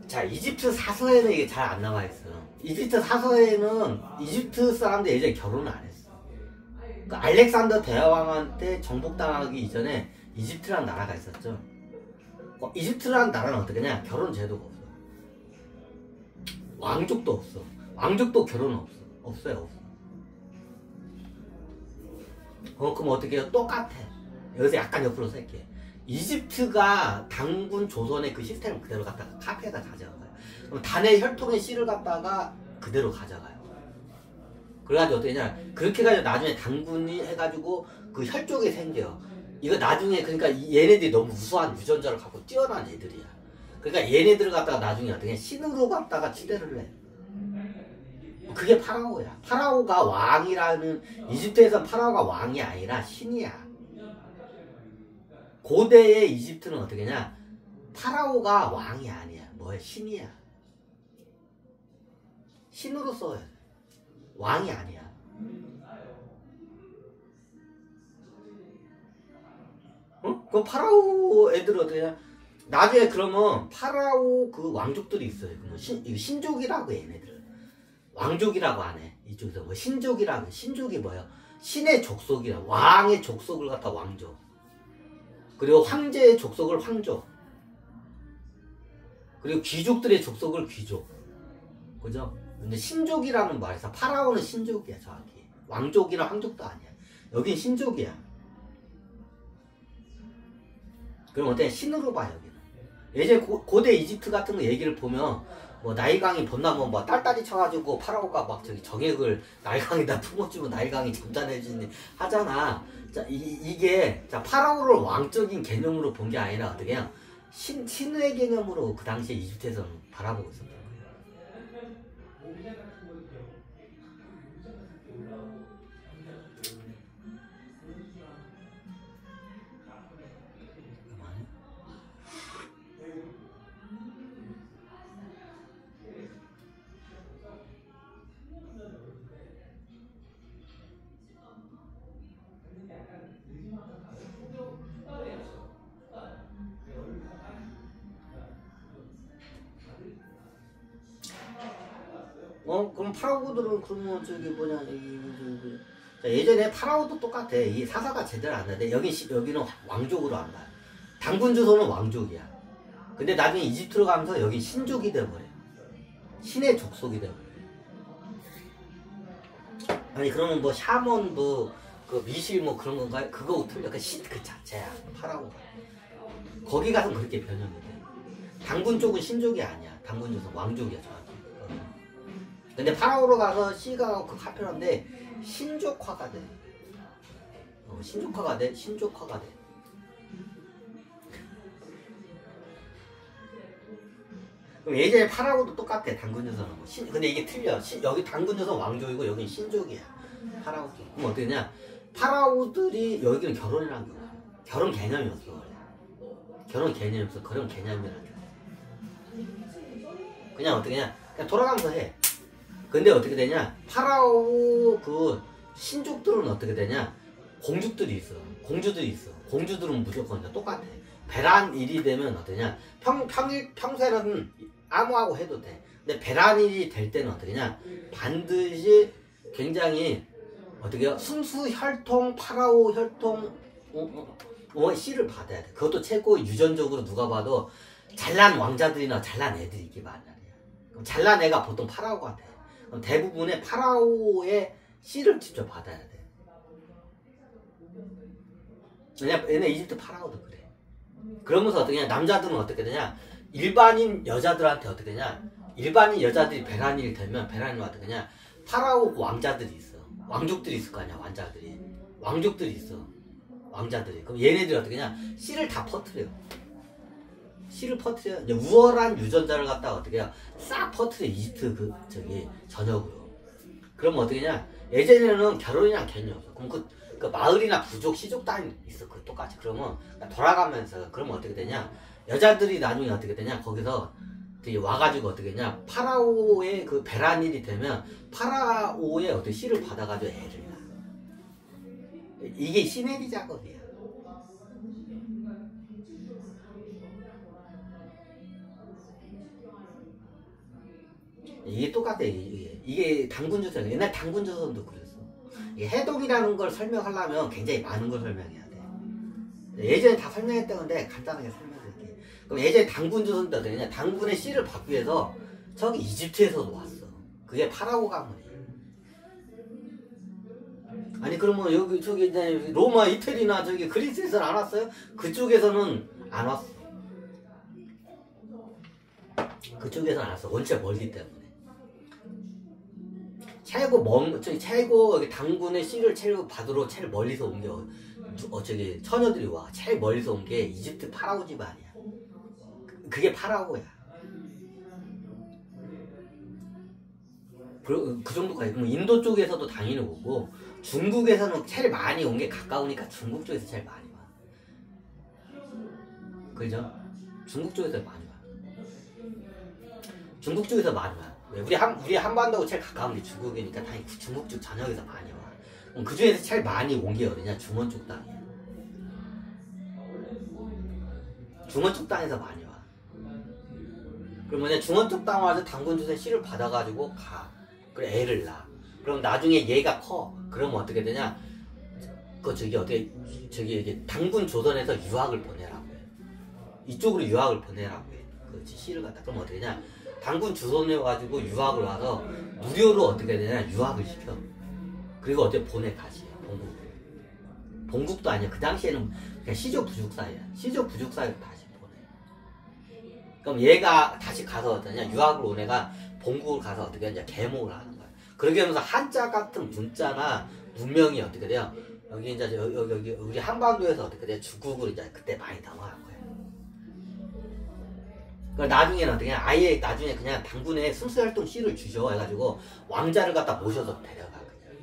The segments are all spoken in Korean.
자, 이집트 사서에는 이게 잘 안 나와있어. 이집트 사서에는 이집트 사람들 예전에 결혼을 안 했어. 그 알렉산더 대왕한테 정복당하기 이전에 이집트라는 나라가 있었죠. 이집트라는 나라는 어떻게 냐 결혼 제도가 없어. 왕족도 없어. 왕족도 결혼은 없어. 없어요. 그럼 어떻게 해요? 똑같아. 여기서 약간 옆으로 쓸게. 이집트가 당군 조선의 그 시스템을 그대로 갖다가 카피에다 가져가요. 그럼 단의 혈통의 씨를 갖다가 그대로 가져가요. 그래가지고 어떻게 냐 그렇게 해가지고 나중에 당군이 해가지고 그 혈족이 생겨요. 이거 나중에 그러니까 얘네들이 너무 우수한 유전자를 갖고 뛰어난 애들이야. 그러니까 얘네들을 갖다가 나중에 어떻게 신으로 갖다가 치대를 해. 그게 파라오야. 파라오가 왕이라는, 이집트에선 파라오가 왕이 아니라 신이야. 고대의 이집트는 어떻게 냐 파라오가 왕이 아니야. 뭐야? 신이야. 신으로 써야 돼. 왕이 아니야. 어? 그 파라오 애들은 어떻게 냐 나중에 그러면 파라오 그 왕족들이 있어요. 신족이라고 해, 얘네들. 왕족이라고 안 해. 이쪽에서 뭐 신족이라고 해. 신족이 뭐야? 신의 족속이라. 왕의 족속을 갖다 왕족. 그리고 황제의 족속을 황족. 그리고 귀족들의 족속을 귀족. 그죠? 근데 신족이라는 말에서 파라오는 신족이야, 정확히. 왕족이나 황족도 아니야. 여긴 신족이야. 그럼 어때? 신으로 봐, 여기는. 예전에 고대 이집트 같은 거 얘기를 보면 뭐 나일강이 번나면 뭐 딸딸이 쳐가지고 파라오가 막 저기 정액을 나일강에다 품어주면 나일강이 잠잠해지니 하잖아. 자, 이게 자 파라오를 왕적인 개념으로 본 게 아니라 어떻게 그냥 신의 개념으로 그 당시에 이집트에서는 바라보고 있었던 거예요. 그럼 파라오들은 그러면 저기 뭐냐 자, 예전에 파라오도 똑같아. 이 사사가 제대로 안 나는데 여기는 왕족으로 안 가. 당군 주소는 왕족이야. 근데 나중에 이집트로 가면서 여기 신족이 돼버려. 신의 족속이 돼버려. 아니 그러면 뭐 샤먼 뭐 그 미실 뭐 그런 건가요? 그거 틀려. 그 신 그 자체야. 파라오가. 거기 가서 그렇게 변형이 돼. 당군 쪽은 신족이 아니야. 당군 주소 왕족이야 정확히. 근데 파라오로 가서 C가 그 카페라인데 신족화가 돼. 신족화가 돼. 신족화가 돼. 그럼 예전에 파라오도 똑같아. 당군 여성은 뭐 근데 이게 틀려. 여기 당군 여성 왕족이고 여기는 신족이야. 파라오 쪽. 그럼 어떻게 되냐? 파라오들이 여기는 결혼이란 게 없어. 결혼 개념이 없어. 원래. 결혼 개념이 없어. 그런 개념이란 게. 그냥 어떻게 냐? 그냥 돌아가면서 해. 근데 어떻게 되냐? 파라오 그 신족들은 어떻게 되냐? 공주들이 있어. 공주들이 있어. 공주들은 무조건 똑같아. 베란일이 되면 어떠냐? 평소에는 아무하고 해도 돼. 근데 베란일이 될 때는 어떠냐? 반드시 굉장히 어떻게 해요? 순수 혈통, 파라오 혈통 씨를 받아야 돼. 그것도 최고 유전적으로 누가 봐도 잘난 왕자들이나 잘난 애들이 있기 마련이야. 그럼 잘난 애가 보통 파라오가 돼. 그럼 대부분의 파라오의 씨를 직접 받아야 돼. 왜냐면 얘네 이집트 파라오도 그래. 그러면서 어떻게 되냐? 남자들은 어떻게 되냐? 일반인 여자들한테 어떻게 되냐? 일반인 여자들이 베란일이 되면 베란일은 어떻게 되냐? 파라오 왕자들이 있어. 왕족들이 있을 거 아니야, 왕자들이. 왕족들이 있어. 왕자들이. 그럼 얘네들이 어떻게 되냐? 씨를 다 퍼뜨려. 씨를 퍼뜨려. 이제 우월한 유전자를 갖다가 어떻게 해요? 싹 퍼뜨려. 이집트 저기 전역으로. 그러면 어떻게 냐? 예전에는 결혼이랑 개념이 없어. 그럼 그 마을이나 부족, 시족 단위 있어. 그 똑같이. 그러면 돌아가면서 그러면 어떻게 되냐? 여자들이 나중에 어떻게 되냐? 거기서 되게 와가지고 어떻게 되냐? 파라오의 그 베란일이 되면 파라오의 어떤 씨를 받아가지고 애를 낳아. 이게 시네리 작업이야. 이게 똑같아. 이게 당군조선. 옛날 당군조선도 그랬어. 이 해독이라는 걸 설명하려면 굉장히 많은 걸 설명해야 돼. 예전에 다 설명했던 건데 간단하게 설명드릴게. 그럼 예전에 당군조선도 어떻게 했냐? 당군의 씨를 받기 위해서 저기 이집트에서도 왔어. 그게 파라오 가문이야. 아니 그러면 여기 저기 이제 로마, 이태리나 저기 그리스에서는 안 왔어요? 그쪽에서는 안 왔어. 그쪽에서는 안 왔어. 원체 멀기 때문에. 최고 여기 당군의 씨를 제일 받으러 제일 멀리서 온 게 저기 처녀들이 와. 제일 멀리서 온 게 이집트 파라오 집안이야. 그게 파라오야. 그 정도까지. 그럼 인도 쪽에서도 당연히 오고, 중국에서는 제일 많이 온 게 가까우니까 중국 쪽에서 제일 많이 와. 그죠? 중국 쪽에서 많이 와. 중국 쪽에서 많이 와. 우리 한반도하고 제일 가까운 게 중국이니까 당연히 중국 쪽 전역에서 많이 와. 그럼 그 중에서 제일 많이 온 게 어디냐? 중원 쪽 땅이야. 중원 쪽 땅에서 많이 와. 그러면 중원 쪽 땅 와서 당군조선 씨를 받아가지고 가. 그래 애를 낳아. 그럼 나중에 얘가 커. 그러면 어떻게 되냐? 저기 당군 조선에서 유학을 보내라고 해. 이쪽으로 유학을 보내라고 해. 그 씨를 갖다. 그럼 어떻게 되냐? 당군 조선에 와가지고 유학을 와서 무료로 어떻게 되냐? 유학을 시켜. 그리고 어떻게 보내 다시 본국. 본국도 아니야. 그 당시에는 그냥 시조 부족 사이야. 시조 부족 사이로 다시 보내. 그럼 얘가 다시 가서 어떠냐? 유학을 온 애가 본국을 가서 어떻게 하냐? 계몽을 하는 거야. 그렇게 하면서 한자 같은 문자나 문명이 어떻게 돼요? 여기 이제 여기 우리 한반도에서 어떻게 돼요? 중국으로 이제 그때 많이 넘어간 거예요. 그 나중에는 어떻게 아예 나중에 그냥 당군에 순수활동 씨를 주셔 해가지고 왕자를 갖다 모셔서 데려가. 그냥.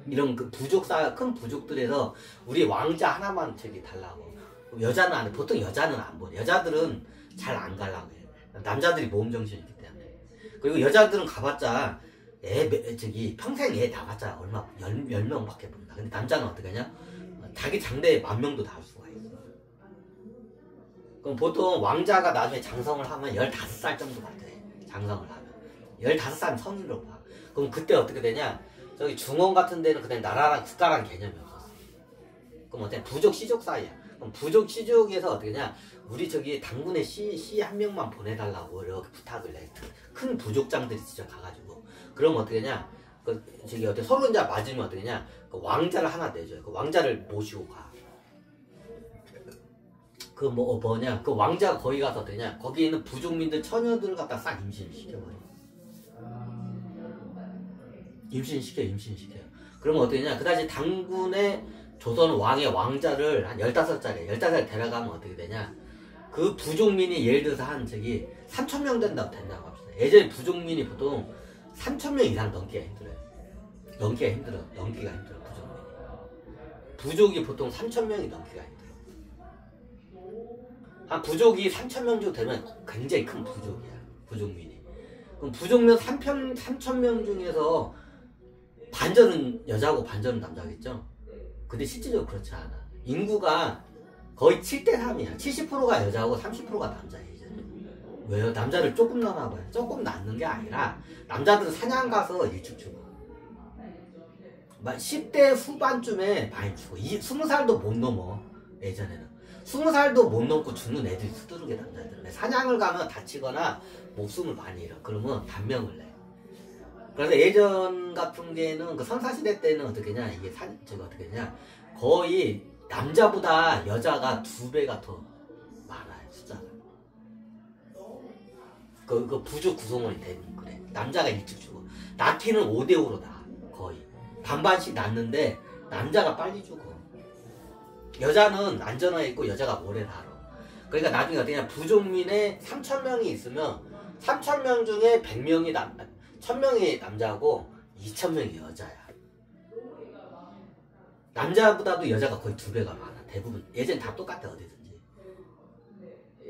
이런 그 큰 부족들에서 우리 왕자 하나만 저기 달라고. 여자는 안 해. 보통 여자는 안 보내. 여자들은 잘 안 가려고 해. 남자들이 모험 정신이 있기 때문에. 그리고 여자들은 가봤자 평생 애 낳았자 얼마 10명밖에 못 나. 근데 남자는 어떻게 하냐? 자기 장래에 10,000명도 낳을 수가 있어. 그럼 보통 왕자가 나중에 장성을 하면 15살 정도가 돼. 장성을 하면 15살은 성인으로 봐. 그럼 그때 어떻게 되냐? 저기 중원 같은 데는 그냥 나라랑 국가랑 개념이 없었어. 그럼 어때? 부족 시족 사이야. 그럼 부족 시족에서 어떻게 되냐? 우리 저기 당군의 씨 한 명만 보내달라고 이렇게 부탁을 해. 큰 부족장들이 직접 가가지고. 그럼 어떻게 되냐? 서로 이제 맞으면 어떻게 되냐? 그 왕자를 하나 내줘요. 그 왕자를 모시고 가. 그 왕자가 거기 가서 어떻게 되냐? 거기 있는 부족민들 처녀들을 갖다 싹 임신시켜버려. 임신시켜요. 그러면 어떻게 되냐? 그다지 당군의 조선 왕의 왕자를 한 15살 데려가면 어떻게 되냐? 그 부족민이 예를 들어서 한 3,000명 된다고 합시다. 예전에 부족민이 보통 3,000명 이상 넘기가 힘들어요. 부족민이. 부족이 보통 3,000명이 넘기가 힘들어. 한 부족이 3,000명 정도 되면 굉장히 큰 부족이야. 부족민이. 그럼 부족민 3,000명 중에서 반절은 여자고 반절은 남자겠죠? 근데 실질적으로 그렇지 않아. 인구가 거의 7대3이야. 70%가 여자고 30%가 남자예요. 왜요? 남자를 조금 낳아봐요. 조금 낳는 게 아니라 남자들은 사냥 가서 일찍 죽어. 10대 후반쯤에 많이 죽어. 20살도 못 넘어. 예전에는 20살도 못 넘고 죽는 애들이 수두룩해. 남자들은 사냥을 가면 다치거나 목숨을 많이 잃어. 그러면 단명을 내. 그래서 예전 같은 게는 그 선사시대 때는 어떻게 냐 이게 어떻게 냐 거의 남자보다 여자가 2배가 더 많아요. 숫자가. 그 부족 구성원이 되는 그래. 남자가 일찍 죽어. 낳기는 5대5로 낳아. 거의 반반씩 낳는데 남자가 빨리 죽어. 여자는 안전하게 있고 여자가 오래 살아. 그러니까 나중에 어떻게 냐 부족민에 3,000명이 있으면 3,000명 중에 1,000명이 남자고 2,000명이 여자야. 남자보다도 여자가 거의 2배가 많아. 대부분 예전 다 똑같아. 어디든지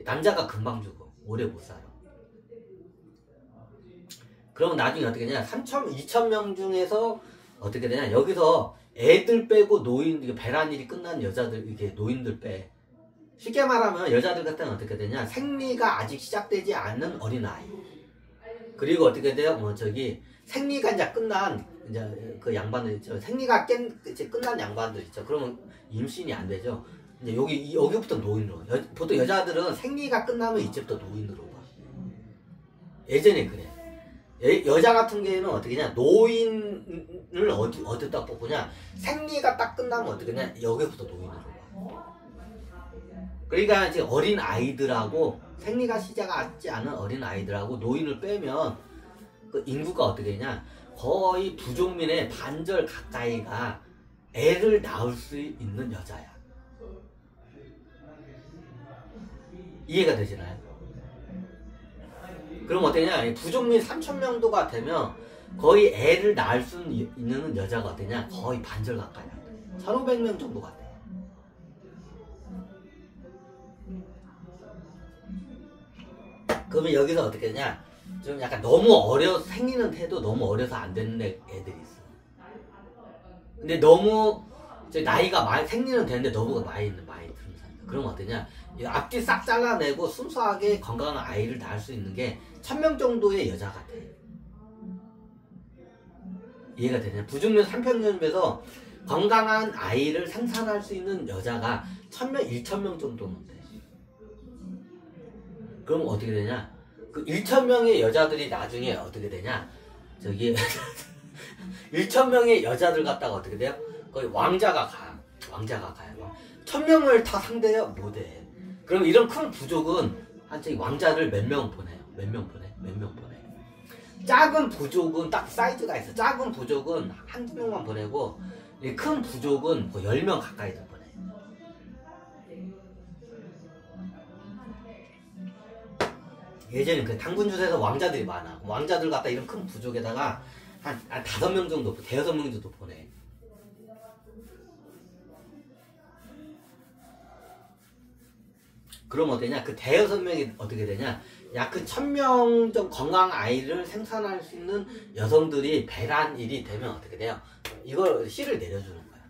남자가 금방 죽어. 오래 못 살아. 그러면 나중에 어떻게 되냐? 2,000명 중에서 어떻게 되냐? 여기서 애들 빼고 배란일이 끝난 여자들, 이게 노인들 빼. 쉽게 말하면 여자들 같은 건 어떻게 되냐? 생리가 아직 시작되지 않는 어린아이. 그리고 어떻게 돼요? 생리가 이제 끝난 이제 그 양반들 있죠. 생리가 이제 끝난 양반들 있죠. 그러면 임신이 안 되죠. 이제 여기부터 노인으로. 보통 여자들은 생리가 끝나면 이제부터 노인으로 가. 예전에 그래. 여자 같은 경우에는 어떻게 냐 노인을 어디다 뽑으냐, 생리가 딱 끝나면 어떻게 냐 여기부터 노인으로 가. 그러니까 이제 어린 아이들하고 생리가 시작하지 않은 어린 아이들하고 노인을 빼면 그 인구가 어떻게 되냐, 거의 부족민의 반절 가까이가 애를 낳을 수 있는 여자야. 이해가 되시나요? 그럼 어떠냐, 부족민 3,000명도가 되면 거의 애를 낳을 수 있는 여자가 어떠냐, 거의 반절 가까이 안 돼. 1,500명 정도가 돼. 그러면 여기서 어떻게 되냐, 좀 약간 너무 생리는 해도 너무 어려서 안 되는 애들이 있어. 근데 너무 나이가 생리는 되는데 너무 많이 들은 사람. 그러면 어떠냐, 앞뒤 싹 잘라내고 순수하게 건강한 아이를 낳을 수 있는 게 1,000명 정도의 여자가 돼. 이해가 되냐? 부족민 3,000명에서 건강한 아이를 생산할 수 있는 여자가 1,000명, 1,000명 정도는 돼. 그럼 어떻게 되냐? 그 1,000명의 여자들이 나중에 어떻게 되냐? 1,000명의 여자들 갖다가 어떻게 돼요? 거의 왕자가 가요. 1,000명을 다 상대해요? 못해. 그럼 이런 큰 부족은 왕자를 몇 명 보내요? 몇 명 보내? 작은 부족은 딱 사이즈가 있어. 작은 부족은 한두 명만 보내고, 큰 부족은 거의 10명 가까이들 보내. 예전에 그 당군주사에서 왕자들이 많아. 왕자들 갖다 이런 큰 부족에다가 한 5명 정도, 대여섯 명 정도 보내. 그럼 어떠냐? 그 대여섯 명이 어떻게 되냐? 약 그 1,000명 정도 건강한 아이를 생산할 수 있는 여성들이 배란일이 되면 어떻게 돼요? 이걸 씨를 내려주는 거야.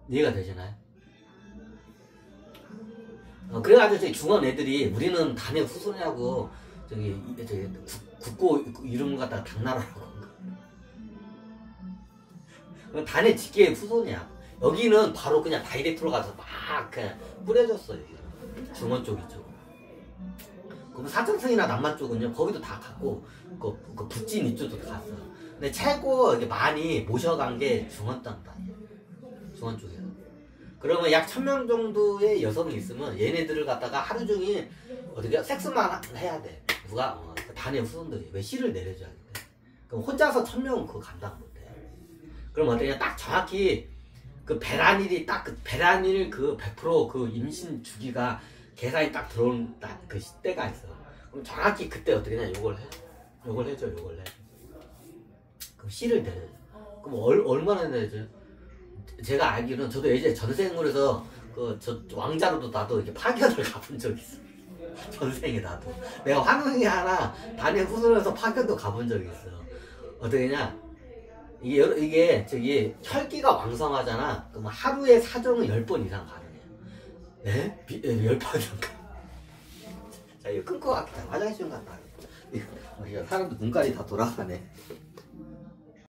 이해가 되시나요? 그래가지고 저기 중원 애들이 우리는 단의 후손이라고 국고 이름 갖다가 당나라라고 단의 직계의 후손이야. 여기는 바로 그냥 다이렉트로 가서 막 그냥 뿌려졌어요. 중원 쪽이죠. 그럼 사천성이나 남만 쪽은요, 거기도 다 갔고, 그 북진 이쪽도 갔어. 근데 최고 많이 모셔간 게 중원 땅이에요. 중원 쪽이에요. 그러면 약 1,000명 정도의 여성이 있으면 얘네들을 갖다가 하루 종일 어떻게 섹스만 해야 돼. 누가? 단의 후손들이. 왜 씨를 내려줘야 돼. 그럼 혼자서 1,000명은 그거 감당 못해. 그럼 어떻게 딱 정확히 그 배란일이 딱 그 배란일 그 100% 그 임신 주기가 계산이 딱 들어온 그 시대가 있어. 그럼 정확히 그때 어떻게 되냐, 요걸 해줘. 그럼 씨를 내려. 그럼 얼마나 내려줘요? 제가 알기로는 저도 예전에 전생으로 해서 저 왕자로도 나도 이렇게 파견을 가본 적이 있어. 전생에 나도. 내가 환웅이 하나 단의 후손에서 파견도 가본 적이 있어. 어떻게냐? 이게 혈기가 왕성하잖아. 그럼 하루에 사정은 10번 이상 가능해요. 네? 10번 이상 가. 자, 이거 끊고 갈게요. 화장실 좀 갔다. 사람도 눈깔이 다 돌아가네.